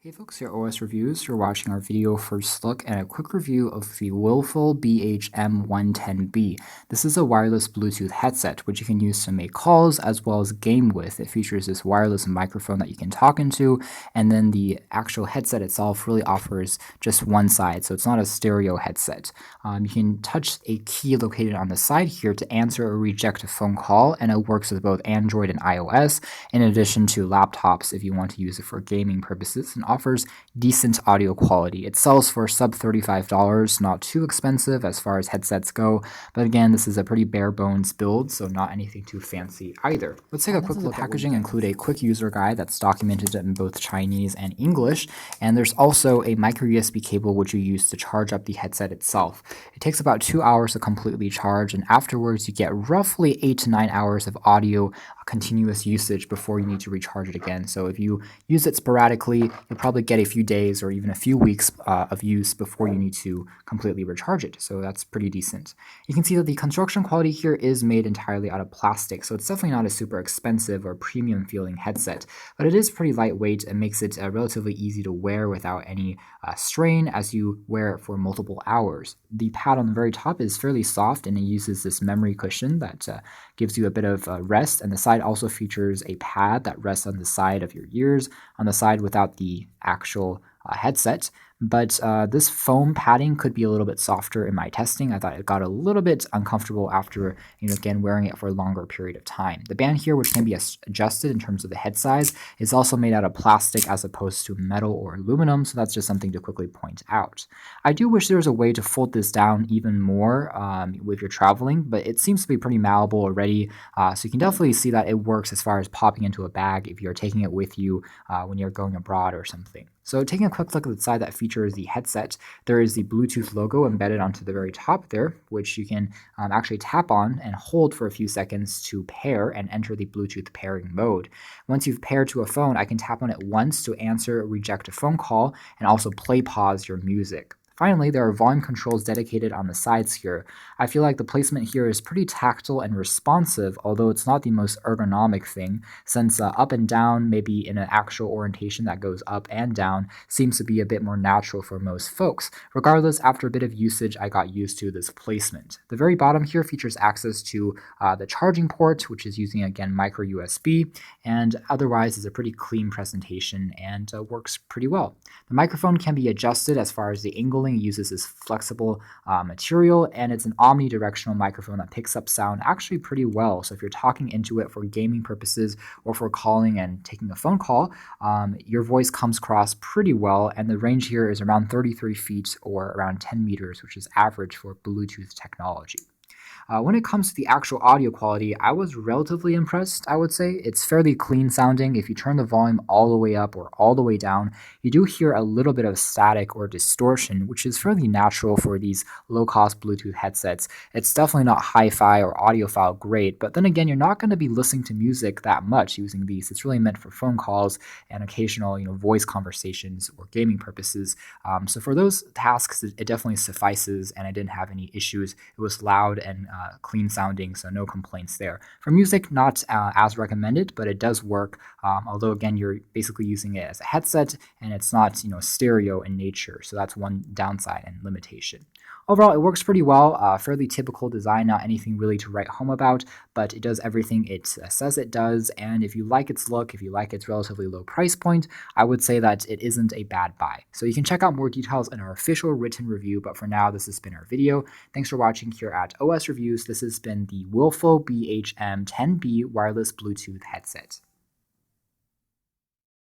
Hey folks, here OS Reviews. You're watching our video first look and a quick review of the Willful BHM110B. This is a wireless Bluetooth headset which you can use to make calls as well as game with. It features this wireless microphone that you can talk into, and then the actual headset itself really offers just one side, so it's not a stereo headset. You can touch a key located on the side here to answer or reject a phone call, and it works with both Android and iOS, in addition to laptops if you want to use it for gaming purposes, and offers decent audio quality. It sells for sub $35, not too expensive as far as headsets go, but again, this is a pretty bare bones build, so not anything too fancy either. Let's take a quick look. Packaging include a quick user guide that's documented in both Chinese and English, and there's also a micro USB cable which you use to charge up the headset itself. It takes about 2 hours to completely charge, and afterwards you get roughly 8 to 9 hours of audio continuous usage before you need to recharge it again. So if you use it sporadically, you'll probably get a few days or even a few weeks of use before you need to completely recharge it. So that's pretty decent. You can see that the construction quality here is made entirely out of plastic, so it's definitely not a super expensive or premium feeling headset, but it is pretty lightweight and makes it relatively easy to wear without any strain as you wear it for multiple hours. The pad on the very top is fairly soft and it uses this memory cushion that gives you a bit of rest, and the side also features a pad that rests on the side of your ears, on the side without the actual headset. But this foam padding could be a little bit softer in my testing. I thought it got a little bit uncomfortable after, again, wearing it for a longer period of time. The band here, which can be adjusted in terms of the head size, is also made out of plastic as opposed to metal or aluminum, so that's just something to quickly point out. I do wish there was a way to fold this down even more if you're traveling, but it seems to be pretty malleable already, so you can definitely see that it works as far as popping into a bag if you're taking it with you when you're going abroad or something. So taking a quick look at the side that features the headset, there is the Bluetooth logo embedded onto the very top there, which you can actually tap on and hold for a few seconds to pair and enter the Bluetooth pairing mode. Once you've paired to a phone, I can tap on it once to answer or reject a phone call and also play pause your music. Finally, there are volume controls dedicated on the sides here. I feel like the placement here is pretty tactile and responsive, although it's not the most ergonomic thing, since up and down, maybe in an actual orientation that goes up and down, seems to be a bit more natural for most folks. Regardless, after a bit of usage, I got used to this placement. The very bottom here features access to the charging port, which is using, again, micro USB, and otherwise is a pretty clean presentation and works pretty well. The microphone can be adjusted as far as the angling. It uses this flexible material, and it's an omnidirectional microphone that picks up sound actually pretty well. So if you're talking into it for gaming purposes or for calling and taking a phone call, your voice comes across pretty well, and the range here is around 33 feet or around 10 meters, which is average for Bluetooth technology. When it comes to the actual audio quality, I was relatively impressed, I would say. It's fairly clean sounding. If you turn the volume all the way up or all the way down, you do hear a little bit of static or distortion, which is fairly natural for these low-cost Bluetooth headsets. It's definitely not hi-fi or audiophile great, but then again, you're not going to be listening to music that much using these. It's really meant for phone calls and occasional, voice conversations or gaming purposes. So for those tasks, it definitely suffices, and I didn't have any issues. It was loud and clean sounding, so no complaints there. For music, not as recommended, but it does work, although again, you're basically using it as a headset and it's not stereo in nature, so that's one downside and limitation. Overall, it works pretty well, fairly typical design, not anything really to write home about, but it does everything it says it does, and if you like its look, if you like its relatively low price point, I would say that it isn't a bad buy. So you can check out more details in our official written review, but for now, this has been our video. Thanks for watching here at OS Reviews. This has been the Willful BHM10B wireless Bluetooth headset.